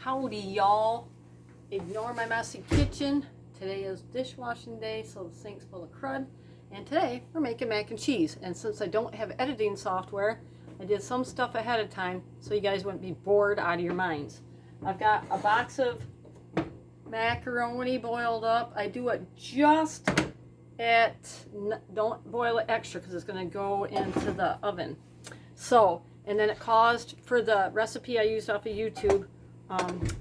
Howdy, y'all. Ignore my messy kitchen. Today is dishwashing day, so the sink's full of crud. And today we're making mac and cheese. And since I don't have editing software, I did some stuff ahead of time so you guys wouldn't be bored out of your minds. I've got a box of macaroni boiled up. I do it just at, don't boil it extra because it's going to go into the oven. So, and then it caused, for the recipe I used off of YouTube,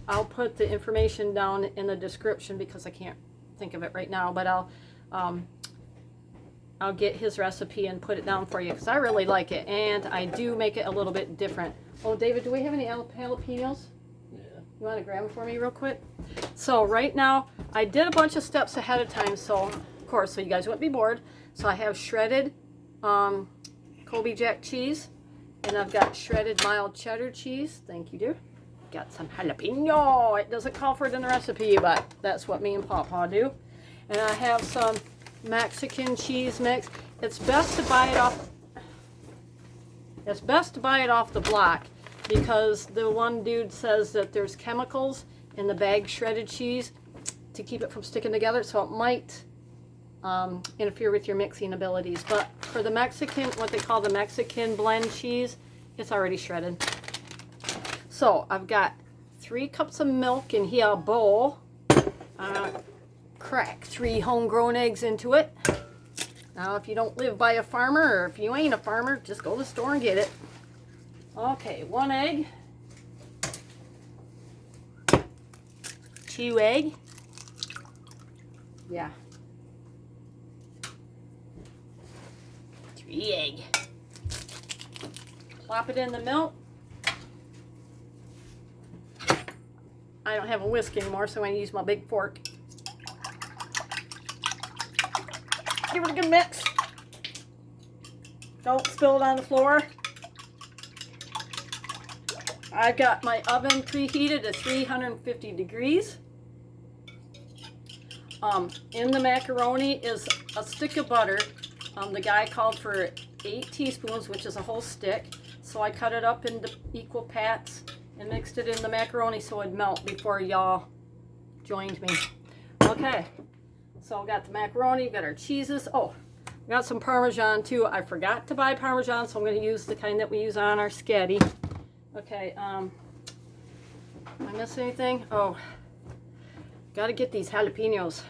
I'll put the information down in the description because I can't think of it right now, but I'll get his recipe and put it down for you because I really like it, and I do make it a little bit different. Oh, David, do we have any jalapenos? Yeah. You want to grab them for me real quick? So right now, I did a bunch of steps ahead of time, so of course, so you guys won't be bored. So I have shredded Colby Jack cheese, and I've got shredded mild cheddar cheese. Thank you, dear. Got some jalapeno. It doesn't call for it in the recipe, but that's what me and Pawpaw do. And I have some Mexican cheese mix. It's best to buy it off. It's best to buy it off the block because the one dude says that there's chemicals in the bag shredded cheese to keep it from sticking together, so it might interfere with your mixing abilities. But for the Mexican, what they call the Mexican blend cheese, it's already shredded. So I've got 3 cups of milk in here, a bowl. Crack 3 homegrown eggs into it. Now, if you don't live by a farmer, or if you ain't a farmer, just go to the store and get it. Okay, 1 egg. 2 egg. Yeah. 3 egg. Plop it in the milk. I don't have a whisk anymore, so I'm going to use my big fork. Give it a good mix. Don't spill it on the floor. I've got my oven preheated to 350 degrees. In the macaroni is a stick of butter. The guy called for 8 teaspoons, which is a whole stick. So I cut it up into equal pats and mixed it in the macaroni so it'd melt before y'all joined me. Okay, so we got the macaroni, we got our cheeses. Oh, we got some Parmesan too. I forgot to buy Parmesan, so I'm going to use the kind that we use on our scatty. Okay, am I missing anything? Oh, got to get these jalapenos.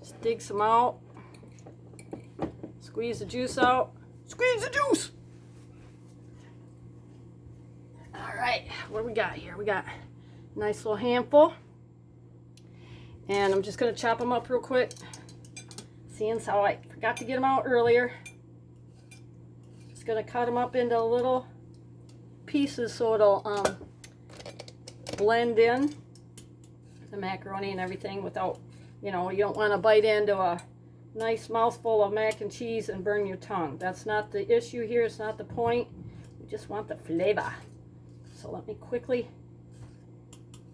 Just dig some out. Squeeze the juice out. Squeeze the juice! Alright, what do we got here? We got a nice little handful. And I'm just going to chop them up real quick. Seeing how I forgot to get them out earlier. Just going to cut them up into little pieces so it'll blend in the macaroni and everything without, you know, you don't want to bite into a nice mouthful of mac and cheese and burn your tongue. That's not the issue here. It's not the point. We just want the flavor. So let me quickly.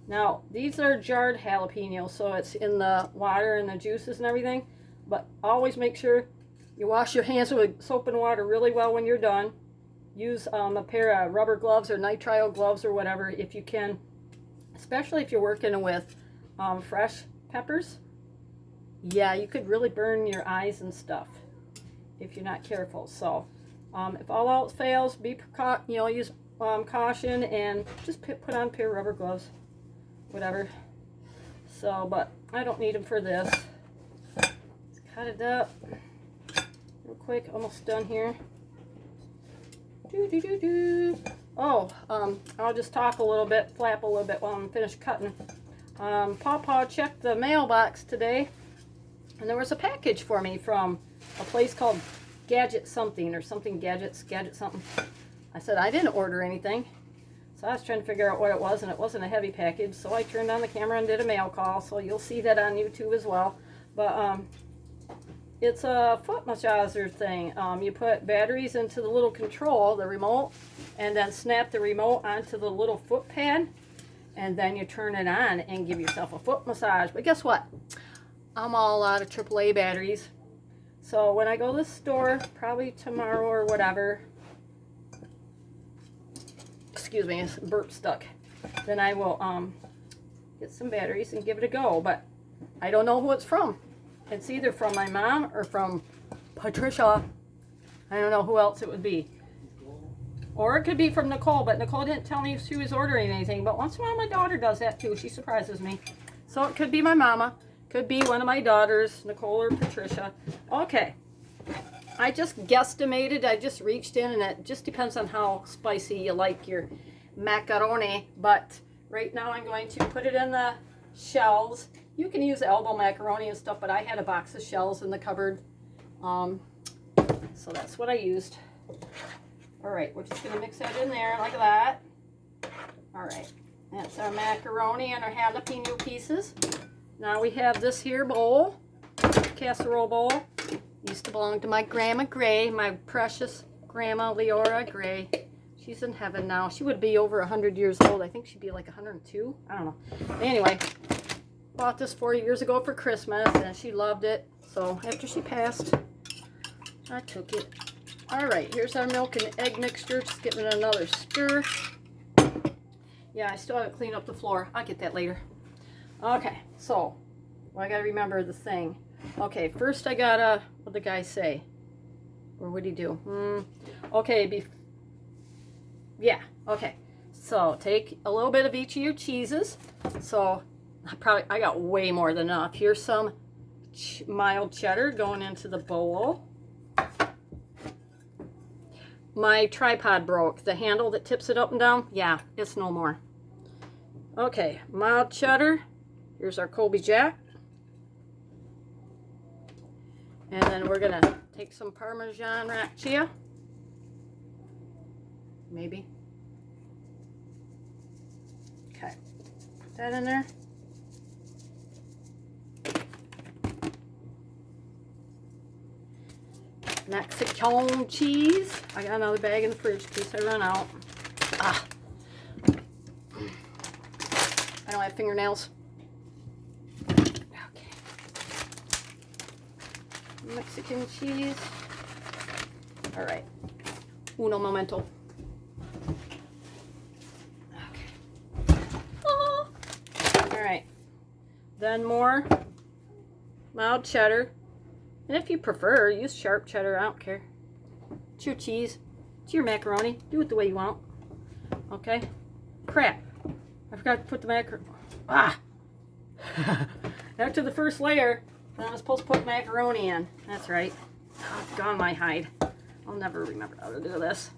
Now, these are jarred jalapenos, so it's in the water and the juices and everything. But always make sure you wash your hands with soap and water really well when you're done. Use a pair of rubber gloves or nitrile gloves or whatever if you can, especially if you're working with fresh peppers. Yeah, you could really burn your eyes and stuff if you're not careful. So if all else fails, be use caution and just put on a pair of rubber gloves, whatever. So, but I don't need them for this. Let's cut it up real quick. Almost done here. Oh, I'll just talk a little bit, flap a little bit while I'm finished cutting. Pawpaw checked the mailbox today, and there was a package for me from a place called Gadget something or something Gadget something. I said I didn't order anything, so I was trying to figure out what it was, and it wasn't a heavy package, so I turned on the camera and did a mail call, so you'll see that on YouTube as well. But it's a foot massager thing. You put batteries into the little control, the remote, and then snap the remote onto the little foot pad, and then you turn it on and give yourself a foot massage. But guess what? I'm all out of AAA batteries. So when I go to the store, probably tomorrow or whatever, excuse me, it's burp stuck. Then I will get some batteries and give it a go. But I don't know who it's from. It's either from my mom or from Patricia. I don't know who else it would be. Or it could be from Nicole, but Nicole didn't tell me if she was ordering anything. But once in a while, my daughter does that too. She surprises me. So it could be my mama. Could be one of my daughters, Nicole or Patricia. Okay. I just guesstimated. I just reached in, and it just depends on how spicy you like your macaroni. But right now I'm going to put it in the shells. You can use elbow macaroni and stuff, but I had a box of shells in the cupboard. So that's what I used. All right, we're just going to mix that in there like that. All right, that's our macaroni and our jalapeno pieces. Now we have this here bowl, casserole bowl. Used to belong to my Grandma Gray, my precious Grandma Leora Gray. She's in heaven now. She would be over 100 years old. I think she'd be like 102. I don't know. Anyway, bought this 4 years ago for Christmas, and she loved it. So after she passed, I took it. All right, here's our milk and egg mixture. Just giving it another stir. Yeah, I still haven't cleaned up the floor. I'll get that later. Okay, so well, I got to remember the thing. Okay, first I gotta, what did the guy say? Or what did he do? Okay, yeah, okay. So take a little bit of each of your cheeses. So I got way more than enough. Here's some mild cheddar going into the bowl. My tripod broke. The handle that tips it up and down, yeah, it's no more. Okay, mild cheddar. Here's our Colby Jack. And then we're going to take some Parmesan raccia. Maybe. Okay, put that in there. Mexican cheese. I got another bag in the fridge in case I run out. I don't have fingernails. Okay. Mexican cheese. All right. Uno momento. Okay. Oh. All right. Then more mild cheddar. And if you prefer, use sharp cheddar. I don't care. It's your cheese. It's your macaroni. Do it the way you want. Okay? Crap. I forgot to put the macaroni. After the first layer, I was supposed to put macaroni in. That's right. Oh, gone my hide. I'll never remember how to do this.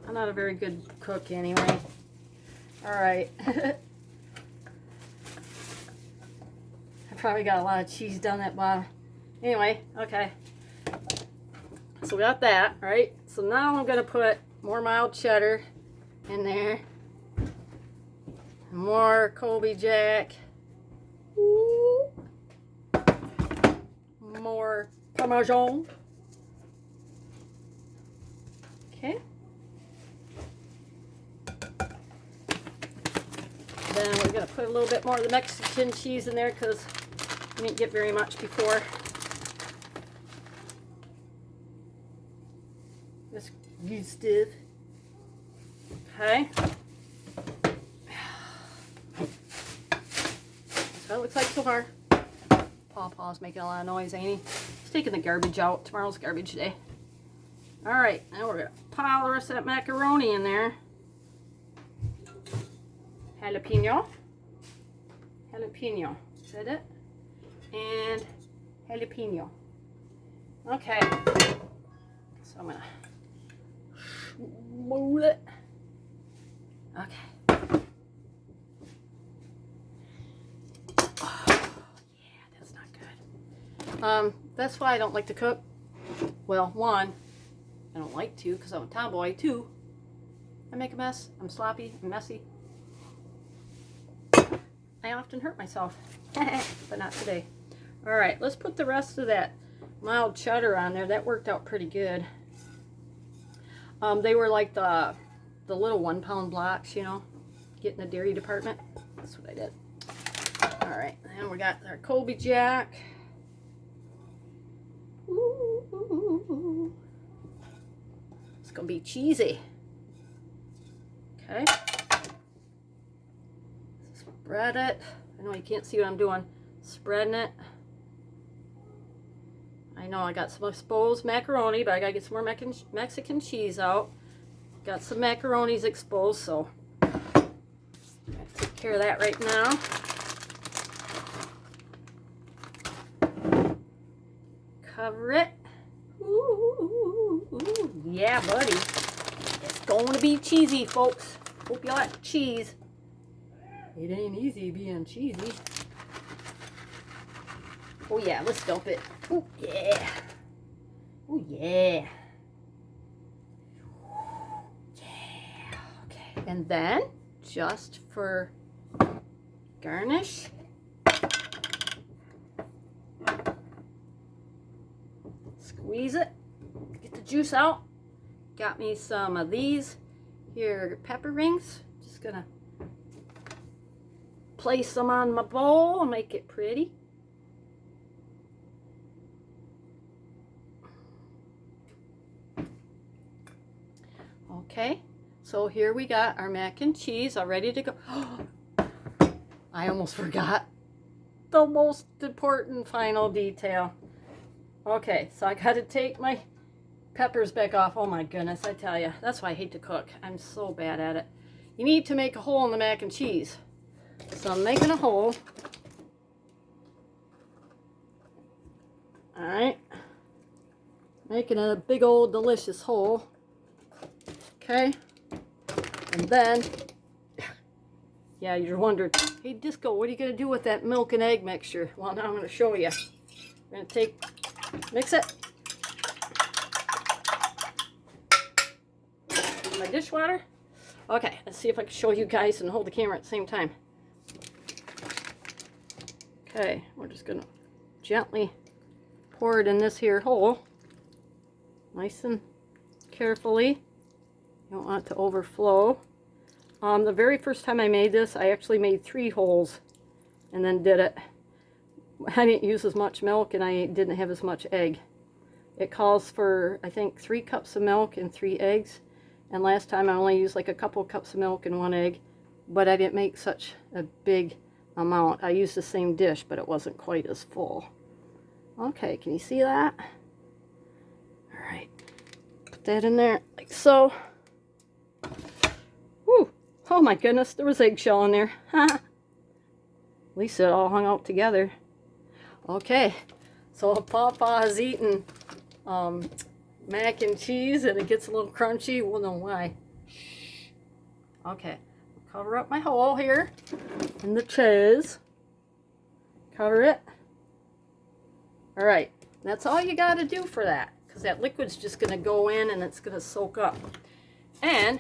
I'm not a very good cook anyway. Alright. I probably got a lot of cheese down that bottom. Anyway, okay. So we got that, right? So now I'm going to put more mild cheddar in there. More Colby Jack. Ooh. More Parmesan. Okay. Then we're going to put a little bit more of the Mexican cheese in there because we didn't get very much before. This good stuff. Okay. That's what it looks like so far. Pawpaw's making a lot of noise, ain't he? He's taking the garbage out. Tomorrow's garbage day. Alright, now we're going to pile the rest of that macaroni in there. Jalapeno. Jalapeno. Is that it? And jalapeno. Okay. So I'm going to roll it. Okay. Oh, yeah, that's not good. That's why I don't like to cook. Well, one, I don't like to because I'm a tomboy. Two, I make a mess. I'm sloppy. I'm messy. I often hurt myself, but not today. All right, let's put the rest of that mild cheddar on there. That worked out pretty good. They were like the little 1 pound blocks, you know, get in the dairy department. That's what I did. All right, and we got our Colby Jack. Ooh, it's gonna be cheesy. Okay. Spread it. I know you can't see what I'm doing. Spreading it. I know I got some exposed macaroni, but I gotta get some more Mexican cheese out. Got some macaronis exposed, so I'm gonna take care of that right now. Cover it. Ooh, yeah, buddy. It's going to be cheesy, folks. Hope you like cheese. It ain't easy being cheesy. Oh yeah, let's dump it. Oh yeah. Oh yeah. Yeah. Okay. And then, just for garnish, squeeze it, get the juice out. Got me some of these here pepper rings. Just gonna place them on my bowl and make it pretty. Okay, so here we got our mac and cheese all ready to go. I almost forgot the most important final detail. Okay, so I got to take my peppers back off. Oh my goodness, I tell you, that's why I hate to cook. I'm so bad at it. You need to make a hole in the mac and cheese. So I'm making a hole. All right, making a big old delicious hole. Okay, and then, yeah, you're wondering, hey Disco, what are you going to do with that milk and egg mixture? Well, now I'm going to show you. I'm going to mix it. My dishwater. Okay, let's see if I can show you guys and hold the camera at the same time. Okay, we're just going to gently pour it in this here hole. Nice and carefully. You don't want it to overflow. The very first time I made this, I actually made 3 holes and then did it. I didn't use as much milk and I didn't have as much egg. It calls for, I think, 3 cups of milk and 3 eggs. And last time I only used like a couple cups of milk and 1 egg, but I didn't make such a big amount. I used the same dish, but it wasn't quite as full. Okay, can you see that? All right, put that in there like so. Whew. Oh my goodness, there was eggshell in there. At least it all hung out together. Okay, so Papa is eating mac and cheese and it gets a little crunchy. We'll know why. Okay, cover up my hole here in the cheese. Cover it. All right, that's all you got to do for that, because that liquid's just going to go in and it's going to soak up. And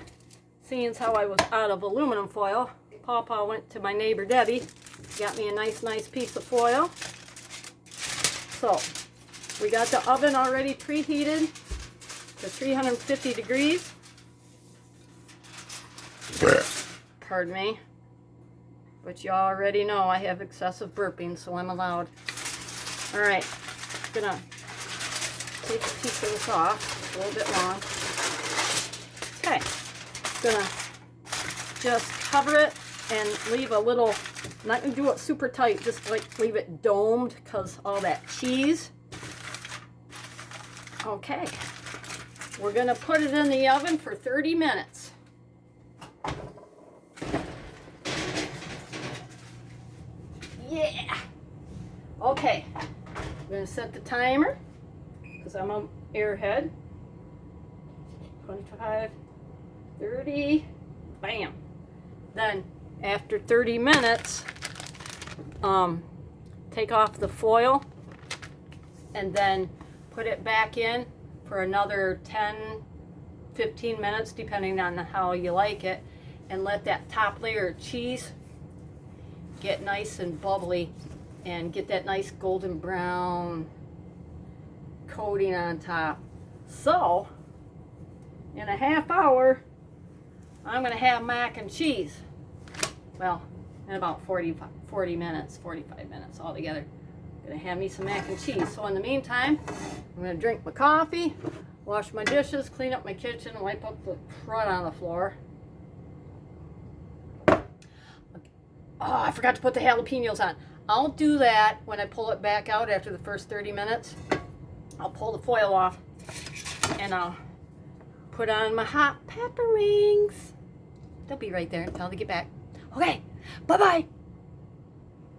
seeing as how I was out of aluminum foil, Papa went to my neighbor Debbie, got me a nice piece of foil. So we got the oven already preheated to 350 degrees. Pardon me, but you already know I have excessive burping, so I'm allowed. All right, gonna take a piece of this off, a little bit long. Okay, gonna just cover it and leave a little, not gonna do it super tight, just like leave it domed because all that cheese. Okay, we're gonna put it in the oven for 30 minutes. Yeah. Okay, I'm gonna set the timer because I'm on airhead. 25, 30, bam. Then after 30 minutes, take off the foil and then put it back in for another 10, 15 minutes, depending on how you like it, and let that top layer of cheese get nice and bubbly and get that nice golden brown coating on top. So in a half hour, I'm going to have mac and cheese. Well, in about 45 minutes altogether. I'm going to have me some mac and cheese. So in the meantime, I'm going to drink my coffee, wash my dishes, clean up my kitchen, wipe up the crud on the floor. Oh, I forgot to put the jalapenos on. I'll do that when I pull it back out after the first 30 minutes. I'll pull the foil off and I'll put on my hot pepper rings. They'll be right there until they get back. Okay, bye-bye.